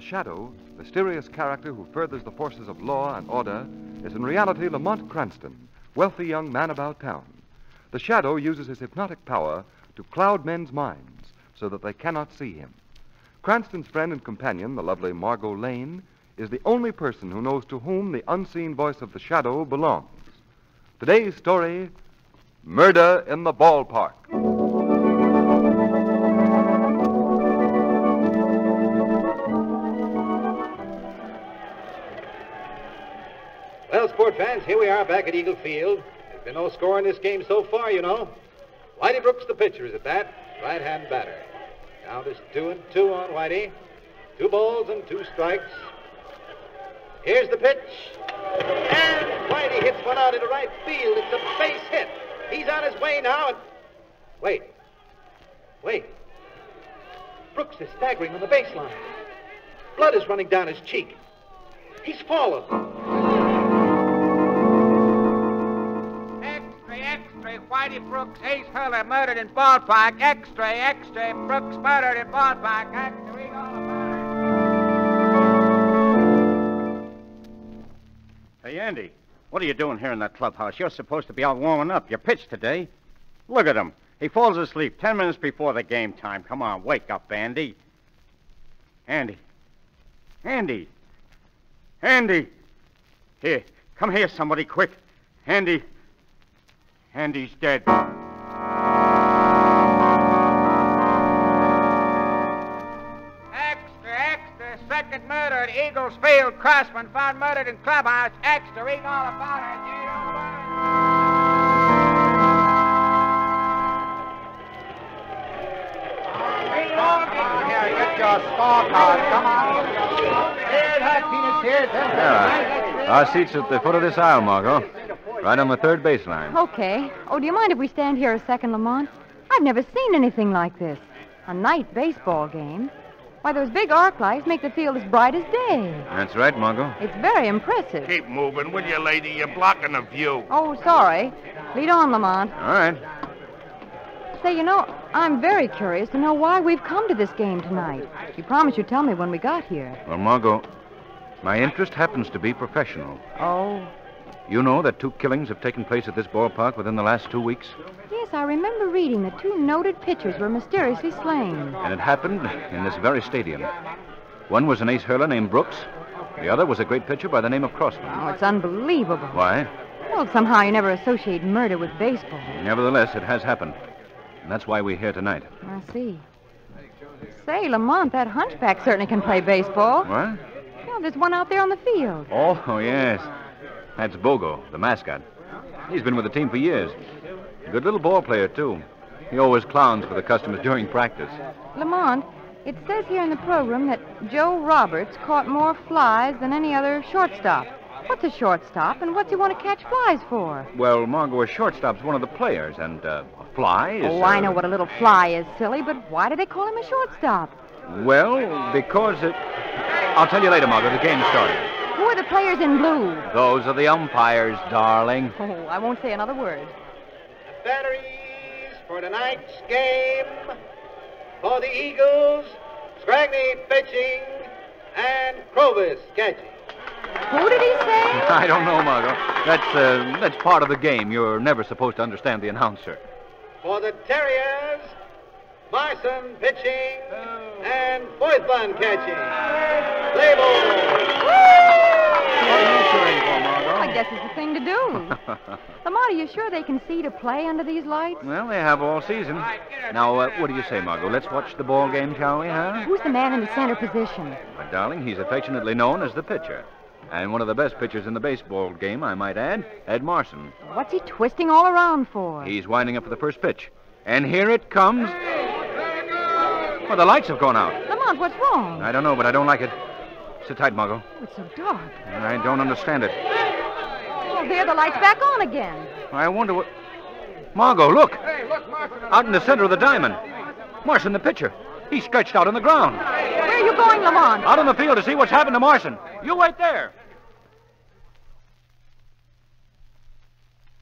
Shadow, mysterious character who furthers the forces of law and order, is in reality Lamont Cranston, wealthy young man about town. The Shadow uses his hypnotic power to cloud men's minds so that they cannot see him. Cranston's friend and companion, the lovely Margot Lane, is the only person who knows to whom the unseen voice of the Shadow belongs. Today's story, Murder in the Ballpark. Well, sport fans, here we are back at Eagle Field. There's been no score in this game so far, you know. Whitey Brooks, the pitcher, is at bat, right-hand batter. Now there's 2-2 on Whitey. 2 balls and 2 strikes. Here's the pitch. And Whitey hits one out into right field. It's a base hit. He's on his way now. And... Wait. Brooks is staggering on the baseline. Blood is running down his cheek. He's fallen. Extra, Whitey Brooks, ace hurler, murdered in ballpark. Extra, Brooks murdered in ballpark. Extra, read all about it. Hey, Andy, what are you doing here in that clubhouse? You're supposed to be out warming up. You pitched today. Look at him. He falls asleep 10 minutes before the game time. Come on, wake up, Andy. Andy. Here, come here, somebody, quick. Andy's dead. Extra, second murder at Eagles Field. Crossman found murdered in clubhouse. Extra, read all about it. You don't want it. Here, get your scorecard. Come on. Here, happiness here. Yeah. Our seat's at the foot of this aisle, Margot. Right on the third baseline. Okay. Oh, do you mind if we stand here a second, Lamont? I've never seen anything like this. A night baseball game. Why, those big arc lights make the field as bright as day. That's right, Margot. It's very impressive. Keep moving, will you, lady? You're blocking the view. Oh, sorry. Lead on, Lamont. All right. Say, you know, I'm very curious to know why we've come to this game tonight. You promised you'd tell me when we got here. Well, Margot, my interest happens to be professional. Oh. You know that 2 killings have taken place at this ballpark within the last 2 weeks? Yes, I remember reading that 2 noted pitchers were mysteriously slain. And it happened in this very stadium. One was an ace hurler named Brooks. The other was a great pitcher by the name of Crossman. Oh, it's unbelievable. Why? Well, somehow you never associate murder with baseball. Nevertheless, it has happened. And that's why we're here tonight. I see. Say, Lamont, that hunchback certainly can play baseball. What? Yeah, there's one out there on the field. Oh, yes. That's Bogo, the mascot. He's been with the team for years. Good little ball player, too. He always clowns for the customers during practice. Lamont, it says here in the program that Joe Roberts caught more flies than any other shortstop. What's a shortstop, and what's he want to catch flies for? Well, Margot, a shortstop's one of the players, and a fly is... Oh, I know what a little fly is, silly, but why do they call him a shortstop? Well, because it... I'll tell you later, Margot. The game's starting. Who are the players in blue? Those are the umpires, darling. Oh, I won't say another word. The batteries for tonight's game. For the Eagles, Scragney pitching and Provis catching. Who did he say? I don't know, Margot. That's part of the game. You're never supposed to understand the announcer. For the Terriers, Marson pitching and Foythbun catching. Play ball. What are you cheering for, Margot? I guess it's the thing to do. Lamont, are you sure they can see to play under these lights? Well, they have all season. Now, what do you say, Margot? Let's watch the ball game, shall we, huh? Who's the man in the center position? My darling, he's affectionately known as the pitcher. And one of the best pitchers in the baseball game, I might add, Ed Marson. What's he twisting all around for? He's winding up for the first pitch. And here it comes. Well, the lights have gone out. Lamont, what's wrong? I don't know, but I don't like it. Sit tight, Margot. Oh, it's so dark. I don't understand it. Oh, there, the light's back on again. I wonder what... Margot, look. Hey, look, Marson. Out in the center of the diamond. Marson, the pitcher. He's stretched out on the ground. Where are you going, Lamont? Out on the field to see what's happened to Marson. You wait there.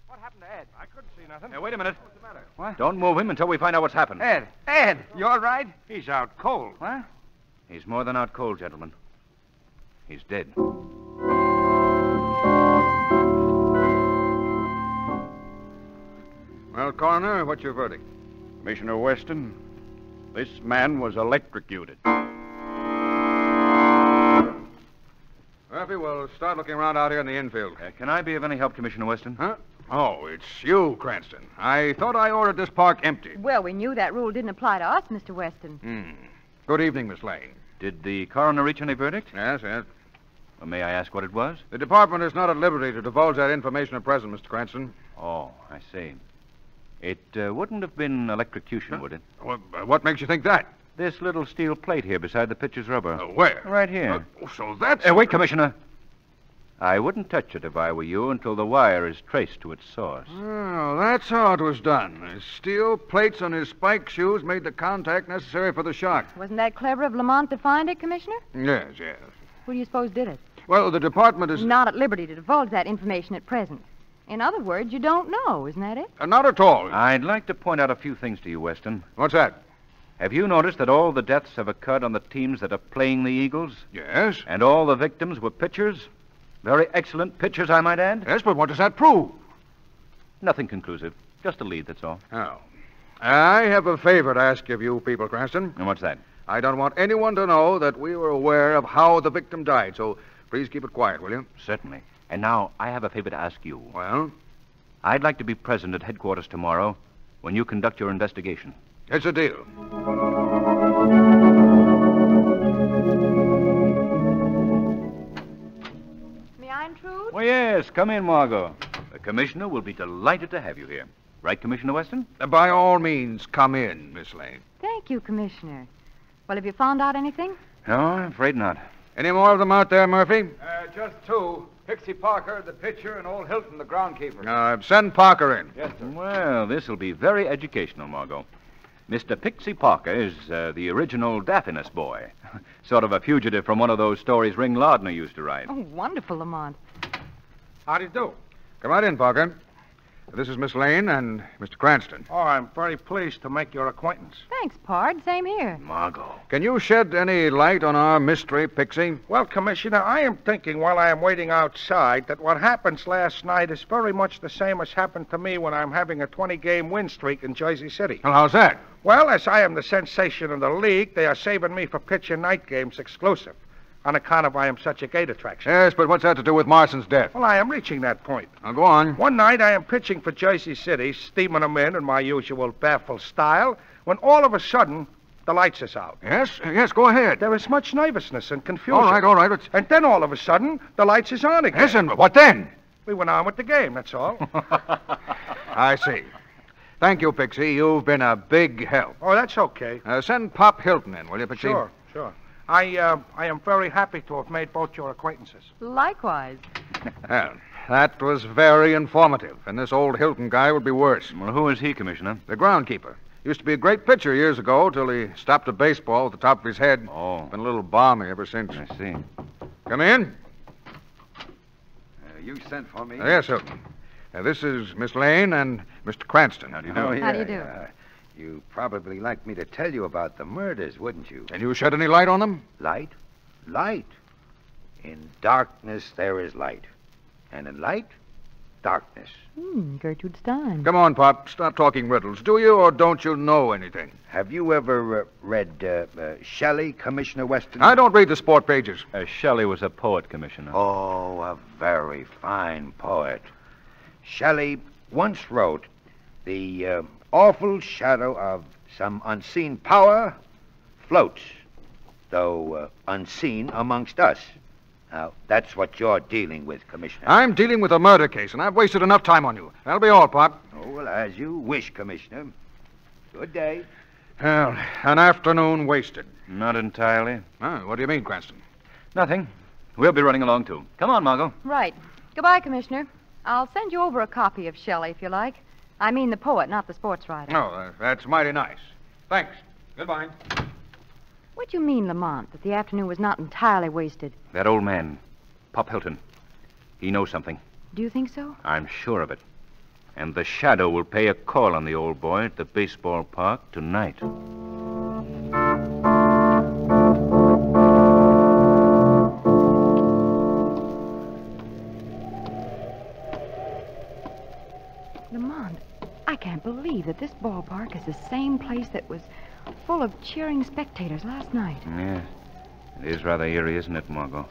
What happened to Ed? I couldn't see nothing. Hey, wait a minute. What's the matter? What? Don't move him until we find out what's happened. Ed, you all right? He's out cold. What? He's more than out cold, gentlemen. He's dead. Well, Coroner, what's your verdict? Commissioner Weston, this man was electrocuted. Murphy, we'll start looking around out here in the infield. Can I be of any help, Commissioner Weston? Huh? Oh, it's you, Cranston. I thought I ordered this park empty. Well, we knew that rule didn't apply to us, Mr. Weston. Good evening, Miss Lane. Did the coroner reach any verdict? Yes. Well, may I ask what it was? The department is not at liberty to divulge that information at present, Mr. Cranston. Oh, I see. It wouldn't have been electrocution, would it? What makes you think that? This little steel plate here beside the pitcher's rubber. Where? Right here. So that's... Wait, Commissioner. I wouldn't touch it if I were you until the wire is traced to its source. Oh, that's how it was done. The steel plates on his spike shoes made the contact necessary for the shock. Wasn't that clever of Lamont to find it, Commissioner? Yes. Who do you suppose did it? Well, the department is... Not at liberty to divulge that information at present. In other words, you don't know, isn't that it? Not at all. I'd like to point out a few things to you, Weston. What's that? Have you noticed that all the deaths have occurred on the teams that are playing the Eagles? Yes. And all the victims were pitchers? Very excellent pitchers, I might add? Yes, but what does that prove? Nothing conclusive. Just a lead, that's all. Oh. I have a favor to ask of you people, Cranston. And what's that? I don't want anyone to know that we were aware of how the victim died, so please keep it quiet, will you? Certainly. And now, I have a favor to ask you. Well? I'd like to be present at headquarters tomorrow when you conduct your investigation. It's a deal. May I intrude? Well, yes. Come in, Margot. The commissioner will be delighted to have you here. Right, Commissioner Weston? By all means, come in, Miss Lane. Thank you, Commissioner. Well, have you found out anything? No, I'm afraid not. Any more of them out there, Murphy? Just two. Pixie Parker, the pitcher, and old Hilton, the groundkeeper. Send Parker in. Yes, sir. Well, this will be very educational, Margot. Mr. Pixie Parker is the original Daffinus boy. Sort of a fugitive from one of those stories Ring Lardner used to write. Oh, wonderful, Lamont. How do you do? Come right in, Parker. This is Miss Lane and Mr. Cranston. Oh, I'm very pleased to make your acquaintance. Thanks, Pard. Same here. Margot. Can you shed any light on our mystery, Pixie? Well, Commissioner, I am thinking while I am waiting outside that what happened last night is very much the same as happened to me when I'm having a 20-game win streak in Jersey City. Well, how's that? Well, as I am the sensation of the league, they are saving me for pitching night games exclusive on account of I am such a gate attraction. Yes, but what's that to do with Marston's death? Well, I am reaching that point. Now, go on. One night I am pitching for Jersey City, steaming them in my usual baffled style, when all of a sudden, the lights is out. Yes, go ahead. There is much nervousness and confusion. All right. And then all of a sudden, the lights is on again. Yes, and what then? We went on with the game, that's all. I see. Thank you, Pixie. You've been a big help. Oh, that's okay. Send Pop Hilton in, will you, Pixie? Sure. I am very happy to have made both your acquaintances. Likewise. Well, that was very informative, and this old Hilton guy would be worse. Well, who is he, Commissioner? The groundkeeper. Used to be a great pitcher years ago till he stopped a baseball at the top of his head. Oh. Been a little balmy ever since. I see. Come in. You sent for me? Yes, Hilton. This is Miss Lane and Mr. Cranston. How do you do? Oh, yeah, How do you do? yeah. You'd probably like me to tell you about the murders, wouldn't you? Can you shed any light on them? Light? Light. In darkness, there is light. And in light, darkness. Gertrude Stein. Come on, Pop. Stop talking riddles. Do you or don't you know anything? Have you ever read Shelley, Commissioner Weston? I don't read the sport pages. Shelley was a poet, Commissioner. Oh, a very fine poet. Shelley once wrote, "The awful shadow of some unseen power floats, though unseen amongst us." Now, that's what you're dealing with, Commissioner. I'm dealing with a murder case, and I've wasted enough time on you. That'll be all, Pop. Oh, well, as you wish, Commissioner. Good day. Well, an afternoon wasted. Not entirely. What do you mean, Cranston? Nothing. We'll be running along, too. Come on, Margot. Right. Goodbye, Commissioner. I'll send you over a copy of Shelley, if you like. I mean the poet, not the sports writer. Oh, that's mighty nice. Thanks. Goodbye. What do you mean, Lamont, that the afternoon was not entirely wasted? That old man, Pop Hilton, he knows something. Do you think so? I'm sure of it. And the shadow will pay a call on the old boy at the baseball park tonight. Lamont, I can't believe that this ballpark is the same place that was full of cheering spectators last night. Yes. It is rather eerie, isn't it, Margot?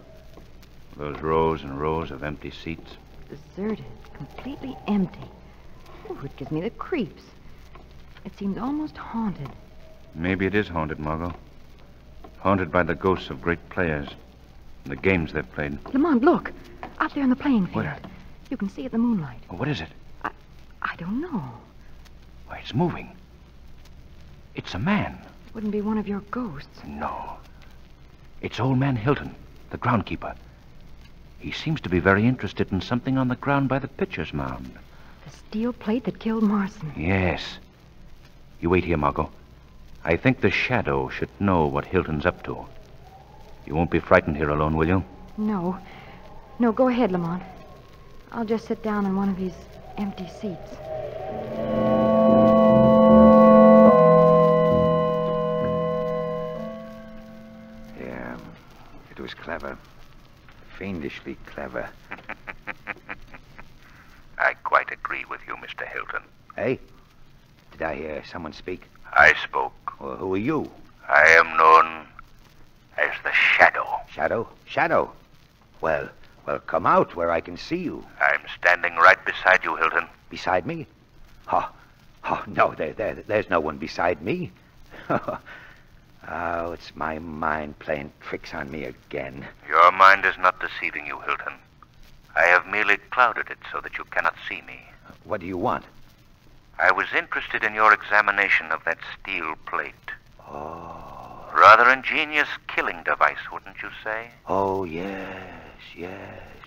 Those rows and rows of empty seats. Deserted, completely empty. Ooh, it gives me the creeps. It seems almost haunted. Maybe it is haunted, Margot. Haunted by the ghosts of great players and the games they've played. Lamont, look. Out there in the playing field. Where? You can see it in the moonlight. Oh, what is it? I don't know. Why, it's moving. It's a man. Wouldn't be one of your ghosts. No. It's old man Hilton, the groundkeeper. He seems to be very interested in something on the ground by the pitcher's mound. The steel plate that killed Marson. Yes. You wait here, Margot. I think the shadow should know what Hilton's up to. You won't be frightened here alone, will you? No. No, go ahead, Lamont. I'll just sit down in one of these empty seats. Yeah, it was clever. Fiendishly clever. I quite agree with you, Mr. Hilton. Hey? Did I hear someone speak? I spoke. Well, who are you? I am known as the Shadow. Shadow? Shadow? Well, come out where I can see you. I'm standing right beside you, Hilton. Beside me? Oh, no, there's no one beside me. Oh, it's my mind playing tricks on me again. Your mind is not deceiving you, Hilton. I have merely clouded it so that you cannot see me. What do you want? I was interested in your examination of that steel plate. Oh. Rather ingenious killing device, wouldn't you say? Oh, yes.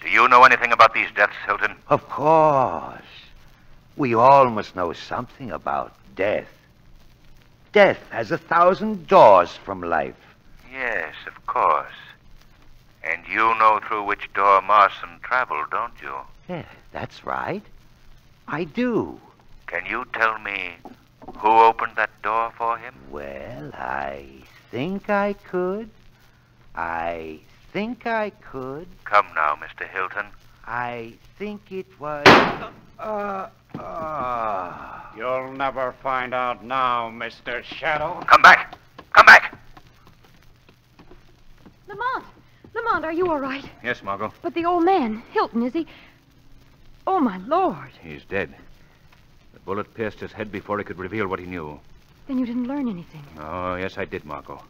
Do you know anything about these deaths, Hilton? Of course. We all must know something about death. Death has 1,000 doors from life. Yes, of course. And you know through which door Marson traveled, don't you? Yeah, that's right. I do. Can you tell me who opened that door for him? Well, I think I could. Come now, Mr. Hilton. I think it was... You'll never find out now, Mr. Shadow. Come back! Come back! Lamont, are you all right? Yes, Margot. But the old man, Hilton, is he... Oh, my Lord. He's dead. The bullet pierced his head before he could reveal what he knew. Then you didn't learn anything. Oh, yes, I did, Margot.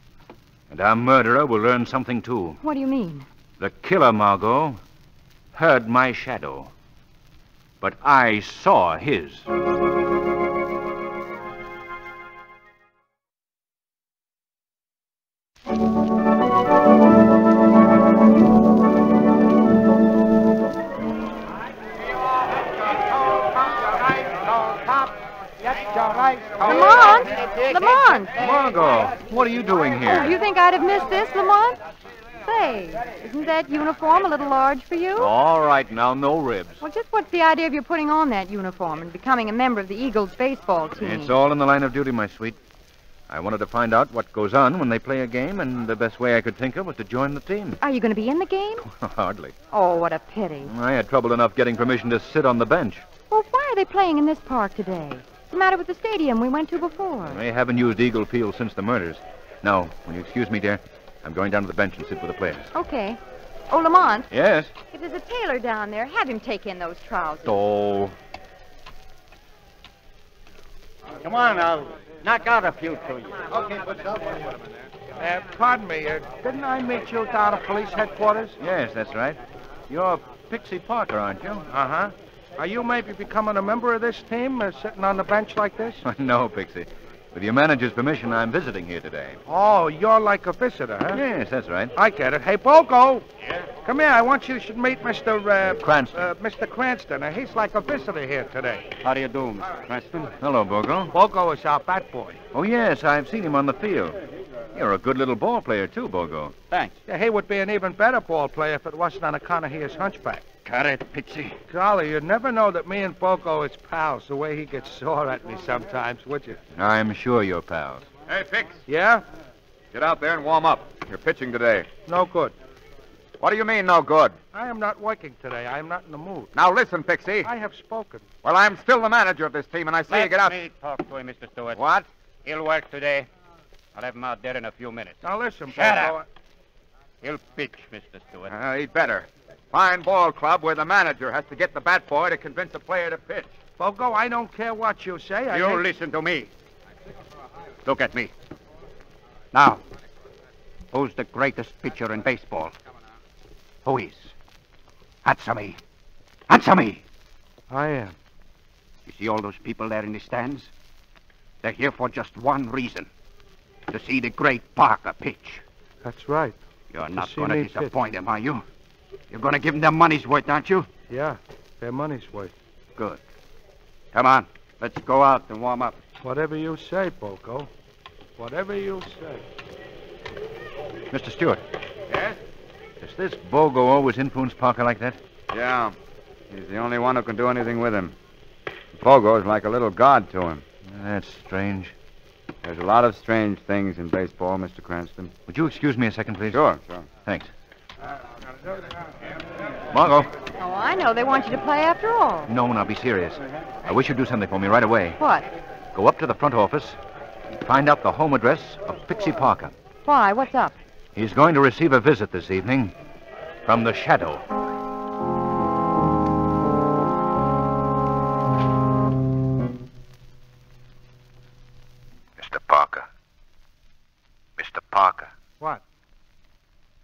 And our murderer will learn something, too. What do you mean? The killer, Margot, heard my shadow. But I saw his. Lamont! Margot, what are you doing here? Oh, you think I'd have missed this, Lamont? Say, isn't that uniform a little large for you? All right, now, no ribs. Well, just what's the idea of your putting on that uniform and becoming a member of the Eagles baseball team? It's all in the line of duty, my sweet. I wanted to find out what goes on when they play a game, and the best way I could think of was to join the team. Are you going to be in the game? Hardly. Oh, what a pity. I had trouble enough getting permission to sit on the bench. Well, why are they playing in this park today? What's the matter with the stadium we went to before? They haven't used Eagle Field since the murders. Now, will you excuse me, dear? I'm going down to the bench and sit with the players. Okay. Oh, Lamont. Yes? If there's a tailor down there, have him take in those trousers. Oh. Come on, I'll knock out a few to you. Okay, pardon me. Didn't I meet you down at police headquarters? Yes, that's right. You're Pixie Parker, aren't you? Uh-huh. Are you maybe becoming a member of this team, sitting on the bench like this? No, Pixie. With your manager's permission, I'm visiting here today. Oh, you're like a visitor, huh? Yes, that's right. I get it. Hey, Bogo. Yeah? Come here. I want you to meet Mr. Cranston. Mr. Cranston. He's like a visitor here today. How do you do, Mr. Cranston? Hello, Bogo. Bogo is our bat boy. Oh, yes, I've seen him on the field. You're a good little ball player, too, Bogo. Thanks. Yeah, he would be an even better ball player if it wasn't on account of he is hunchback. Got it, Pixie. Golly, you'd never know that me and Bogo is pals the way he gets sore at me sometimes, would you? I'm sure you're pals. Hey, Fix, Yeah? get out there and warm up. You're pitching today. No good. What do you mean, no good? I am not working today. I am not in the mood. Now listen, Pixie. I have spoken. Well, I'm still the manager of this team, and I say you get out. Let me talk to him, Mr. Stewart. What? He'll work today. I'll have him out there in a few minutes. Now listen, Shut Bogo. up. He'll pitch, Mr. Stewart. He'd better. Fine ball club where the manager has to get the bat boy to convince a player to pitch. Bogo, I don't care what you say. You listen to me. Look at me. Now, who's the greatest pitcher in baseball? Who is? Answer me. Answer me. I am. You see all those people there in the stands? They're here for just one reason. To see the great Parker pitch. That's right. You're not see going to me disappoint them, are you? You're going to give them their money's worth, aren't you? Yeah, their money's worth. Good. Come on. Let's go out and warm up. Whatever you say, Bogo. Whatever you say. Mr. Stewart, Yes? does this Bogo always influence Parker like that? Yeah. He's the only one who can do anything with him. Bogo's like a little god to him. That's strange. There's a lot of strange things in baseball, Mr. Cranston. Would you excuse me a second, please? Sure. Thanks. Margot. Oh, I know. They want you to play after all. No, now be serious. I wish you'd do something for me right away. What? Go up to the front office and find out the home address of Pixie Parker. Why? What's up? He's going to receive a visit this evening from the Shadow. Mr. Parker. Mr. Parker. What?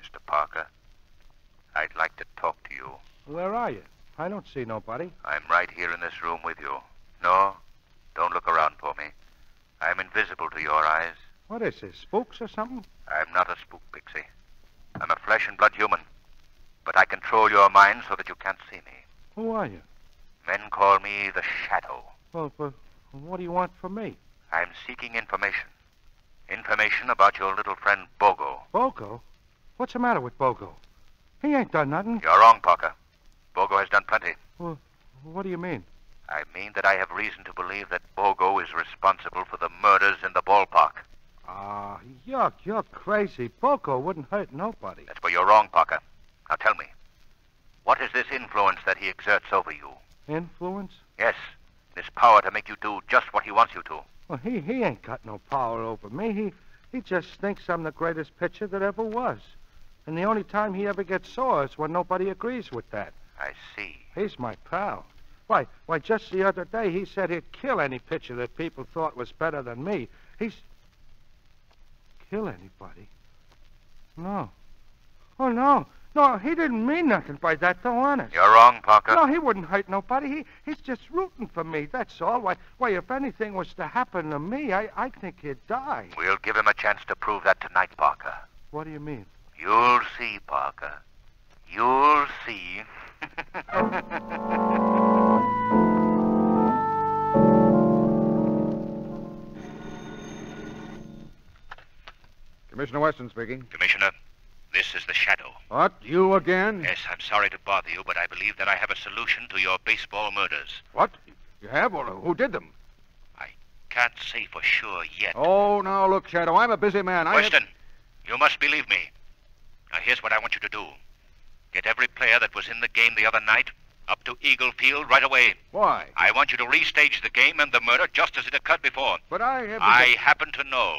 Mr. Parker. I'd like to talk to you. Where are you? I don't see nobody. I'm right here in this room with you. No, don't look around for me. I'm invisible to your eyes. What is this, spooks or something? I'm not a spook, Pixie. I'm a flesh and blood human. But I control your mind so that you can't see me. Who are you? Men call me the Shadow. Well, what do you want from me? I'm seeking information. Information about your little friend Bogo. Bogo? What's the matter with Bogo? He ain't done nothing. You're wrong, Parker. Bogo has done plenty. Well, what do you mean? I mean that I have reason to believe that Bogo is responsible for the murders in the ballpark. Ah, yuck, you're crazy. Bogo wouldn't hurt nobody. That's where you're wrong, Parker. Now tell me, what is this influence that he exerts over you? Influence? Yes, this power to make you do just what he wants you to. Well, he ain't got no power over me. He just thinks I'm the greatest pitcher that ever was. And the only time he ever gets sore is when nobody agrees with that. I see. He's my pal. Why, just the other day he said he'd kill any pitcher that people thought was better than me. Kill anybody? No. Oh, no. No, he didn't mean nothing by that, though, honest. You're wrong, Parker. No, he wouldn't hurt nobody. He's just rooting for me, that's all. Why, if anything was to happen to me, I think he'd die. We'll give him a chance to prove that tonight, Parker. What do you mean? You'll see, Parker. You'll see. Commissioner Weston speaking. Commissioner, this is the Shadow. What? You again? Yes, I'm sorry to bother you, but I believe that I have a solution to your baseball murders. What? You have? Well, who did them? I can't say for sure yet. Oh, now, look, Shadow, I'm a busy man. Weston, you must believe me. Now, here's what I want you to do. Get every player that was in the game the other night up to Eagle Field right away. Why? I want you to restage the game and the murder just as it occurred before. But I have... I happen to know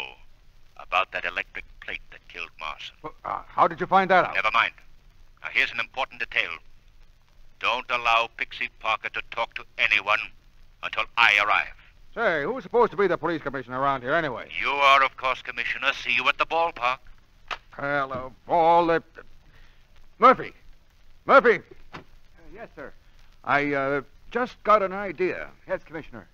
about that electric plate that killed Marson. How did you find that out? Never mind. Now, here's an important detail. Don't allow Pixie Parker to talk to anyone until I arrive. Say, who's supposed to be the police commissioner around here anyway? You are, of course, Commissioner. See you at the ballpark. Well, of all the... Murphy! Murphy! Yes, sir. I just got an idea. Yes, Commissioner.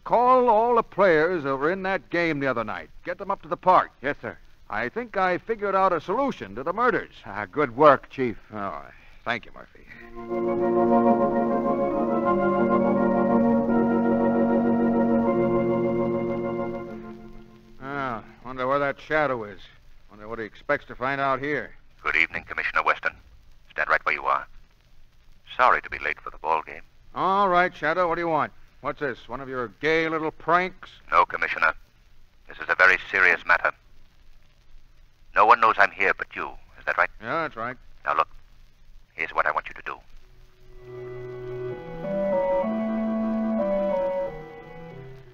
Call all the players that were in that game the other night. Get them up to the park. Yes, sir. I think I figured out a solution to the murders. Good work, Chief. Oh, thank you, Murphy. Wonder where that Shadow is. Wonder what he expects to find out here. Good evening, Commissioner Weston. Stand right where you are. Sorry to be late for the ball game. All right, Shadow, what do you want? What's this, one of your gay little pranks? No, Commissioner. This is a very serious matter. No one knows I'm here but you. Is that right? Yeah, that's right. Now, look. Here's what I want you to do.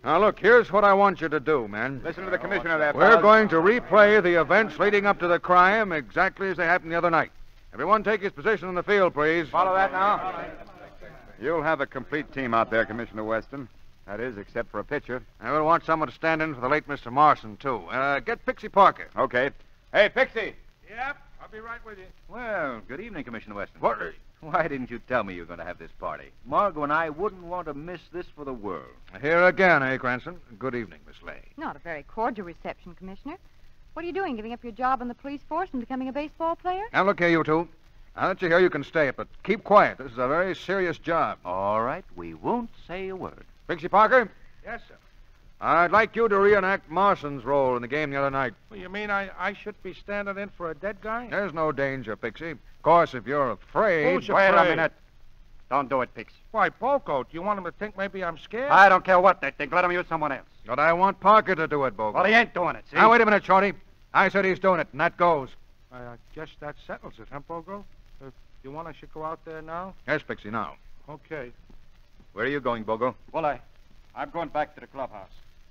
Now, look, here's what I want you to do, man. Listen to the commissioner there, We're fellas. going to replay the events leading up to the crime exactly as they happened the other night. Everyone take his position in the field, please. Follow that now. You'll have a complete team out there, Commissioner Weston. That is, except for a pitcher. I will want someone to stand in for the late Mr. Marson, too. Get Pixie Parker. Okay. Hey, Pixie. Yep, I'll be right with you. Well, good evening, Commissioner Weston. What? Why didn't you tell me you were going to have this party? Margot and I wouldn't want to miss this for the world. Here again, eh, Cranston? Good evening, Miss Lay. Not a very cordial reception, Commissioner. What are you doing, giving up your job on the police force and becoming a baseball player? Now, look here, you two. Now that you're here, you can stay, but keep quiet. This is a very serious job. All right, we won't say a word. Pixie Parker, Yes, sir. I'd like you to reenact Marson's role in the game the other night. Well, you mean I should be standing in for a dead guy? There's no danger, Pixie. Of course, if you're afraid... Who's Wait a afraid? minute. Don't do it, Pixie. Why, Poco, do you want him to think maybe I'm scared? I don't care what they think. Let him use someone else. But I want Parker to do it, Bogle. Well, he ain't doing it, see? Now, wait a minute, Shorty. I said he's doing it, and that goes. I guess that settles it, huh, Pogo? You want I should go out there now? Yes, Pixie, now. Okay. Where are you going, Bogo? Well, I'm going back to the clubhouse.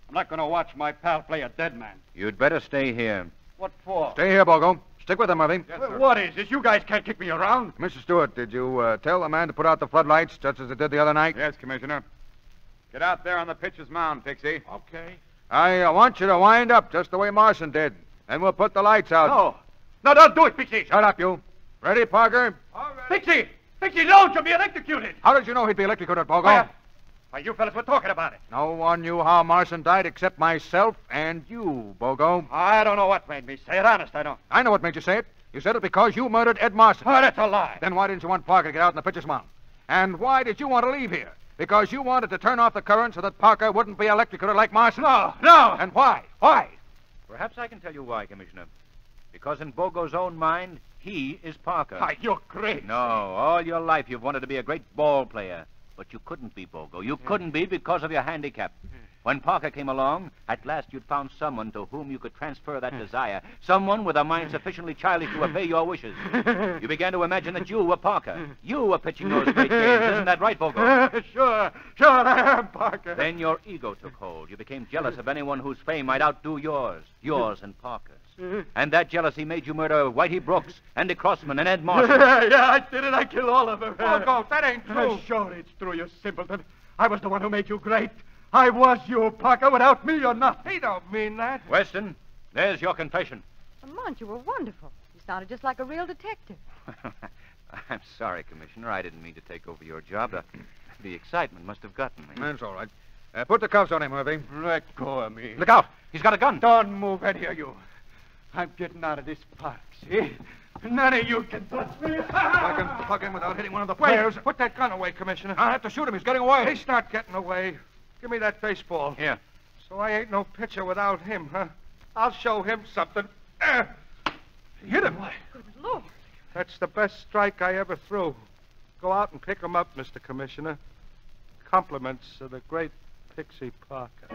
I'm not going to watch my pal play a dead man. You'd better stay here. What for? Stay here, Bogle. Stick with him, Murphy. Well, what is this? You guys can't kick me around. Mr. Stewart, did you tell the man to put out the floodlights just as it did the other night? Yes, Commissioner. Get out there on the pitcher's mound, Pixie. Okay. I want you to wind up just the way Marson did. Then we'll put the lights out. No. No, don't do it, Pixie. Shut up, you. Ready, Parker? All right. Pixie! Pixie, no! You'll be electrocuted. How did you know he'd be electrocuted, Bogle? Why, you fellas were talking about it. No one knew how Marson died except myself and you, Bogo. I don't know what made me say it. Honest, I don't. I know what made you say it. You said it because you murdered Ed Marson. Oh, that's a lie. Then why didn't you want Parker to get out in the pitcher's mound? And why did you want to leave here? Because you wanted to turn off the current so that Parker wouldn't be electrocuted like Marson? No. And why? Why? Perhaps I can tell you why, Commissioner. Because in Bogo's own mind, he is Parker. Why, you're crazy. No, all your life you've wanted to be a great ball player. But you couldn't be, Bogo. You couldn't be because of your handicap. When Parker came along, at last you'd found someone to whom you could transfer that desire. Someone with a mind sufficiently childish to obey your wishes. You began to imagine that you were Parker. You were pitching those great games. Isn't that right, Bogo? Sure, I am Parker. Then your ego took hold. You became jealous of anyone whose fame might outdo yours and Parker's. And that jealousy made you murder Whitey Brooks, Andy Crossman, and Ed Marson. Yeah, I did it. I killed all of them. Pogo, that ain't true. Sure, it's true, you simpleton. I was the one who made you great. I was you, Parker. Without me, you're nothing. He don't mean that. Weston, there's your confession. Lamont, you were wonderful. You sounded just like a real detective. I'm sorry, Commissioner. I didn't mean to take over your job. The excitement must have gotten me. That's all right. Put the cuffs on him, Murphy. Let go of me. Look out! He's got a gun. Don't move any of you. I'm getting out of this park, see? None of you can touch me. I can plug him without hitting one of the players. Put that gun away, Commissioner. I'll have to shoot him. He's getting away. He's not getting away. Give me that baseball. Here. So I ain't no pitcher without him, huh? I'll show him something. Hit him. Good Lord. That's the best strike I ever threw. Go out and pick him up, Mr. Commissioner. Compliments of the great Pixie Parker.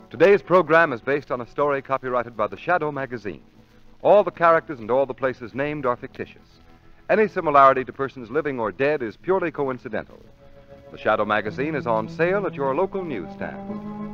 Today's program is based on a story copyrighted by the Shadow magazine. All the characters and all the places named are fictitious. Any similarity to persons living or dead is purely coincidental. The Shadow magazine is on sale at your local newsstand.